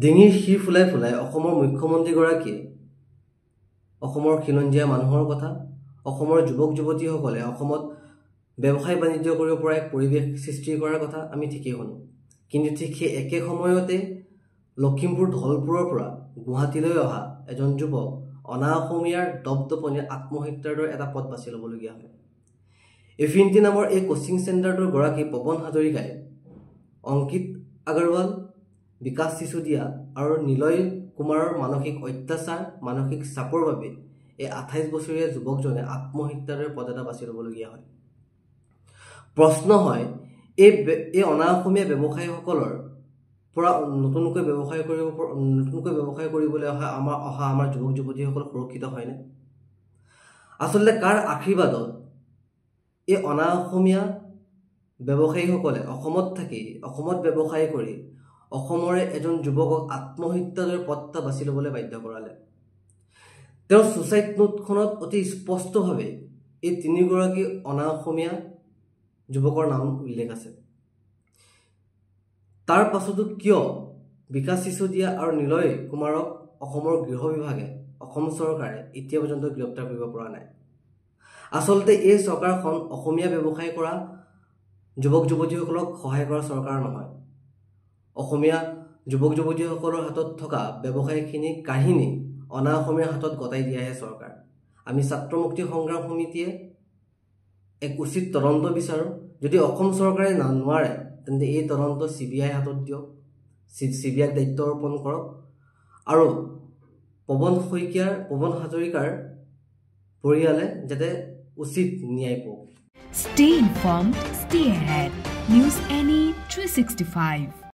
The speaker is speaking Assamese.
ডিঙিৰ শিৰ ফুলাই ফুলাই অসমৰ মুখ্যমন্ত্ৰীগৰাকীয়ে অসমৰ খিলঞ্জীয়া মানুহৰ কথা, অসমৰ যুৱক যুৱতীসকলে অসমত ব্যৱসায় বাণিজ্য কৰিব পৰা এক পৰিৱেশ সৃষ্টি কৰাৰ কথা আমি ঠিকেই শুনো। কিন্তু ঠিক সেই একে সময়তে লখিমপুৰ ধলপুৰৰ পৰা গুৱাহাটীলৈ অহা এজন যুৱক অনা অসমীয়াৰ দপদপনিৰ আত্মহত্যাৰ দৰে এটা পথ বাছি ল'বলগীয়া হয়। এফিনিটি নামৰ এই কোচিং চেণ্টাৰটোৰ গৰাকী পৱন হাজৰিকাই অংকিত আগৰৱাল, বিকাশ চিচুদিয়া আৰু নিলয় কুমাৰৰ মানসিক অত্যাচাৰ, মানসিক চাপৰ বাবে এই 28 বছৰীয়া যুৱকজনে আত্মহত্যাৰ দৰে পথ এটা বাছি ল'বলগীয়া হয়। প্ৰশ্ন হয়, এই অনা অসমীয়া ব্যৱসায়ীসকলৰ পৰা নতুনকৈ ব্যৱসায় কৰিবলৈ অহা আমাৰ যুৱক যুৱতীসকল সুৰক্ষিত হয়নে? আচলতে কাৰ আশীৰ্বাদত এই অনা অসমীয়া ব্যৱসায়ীসকলে অসমত থাকি অসমত ব্যৱসায় কৰি অসমৰে এজন যুৱকক আত্মহত্যাৰ দৰে পথ বাছি ল'বলৈ বাধ্য কৰালে? তেওঁৰ ছুচাইড নোটখনত অতি স্পষ্টভাৱে এই 3গৰাকী অনা অসমীয়া যুৱকৰ নাম উল্লেখ আছে। তাৰ পাছতো কিয় বিকাশ চিচুদিয়া আৰু নিলয় কুমাৰক অসমৰ গৃহ বিভাগে, অসম চৰকাৰে এতিয়া পৰ্যন্ত গ্ৰেপ্তাৰ কৰিব পৰা নাই? আচলতে এই চৰকাৰখন অসমীয়া ব্যৱসায় কৰা যুৱক যুৱতীসকলক সহায় কৰা চৰকাৰ নহয়। অসমীয়া যুৱক যুৱতীসকলৰ হাতত থকা ব্যৱসায়খিনি কাহিনী অনা অসমীয়াৰ হাতত গতাই দিয়াহে চৰকাৰ। আমি ছাত্ৰ মুক্তি সংগ্ৰাম সমিতিয়ে এক উচিত তদন্ত বিচাৰোঁ। যদি অসম চৰকাৰে নোৱাৰে তেন্তে এই তদন্ত CBI হাতত দিয়ক, CBIক দায়িত্ব অৰ্পণ কৰক আৰু পৱন হাজৰিকাৰ পৰিয়ালে যাতে উচিত ন্যায় পাওক। Stay informed, stay ahead. News NE 365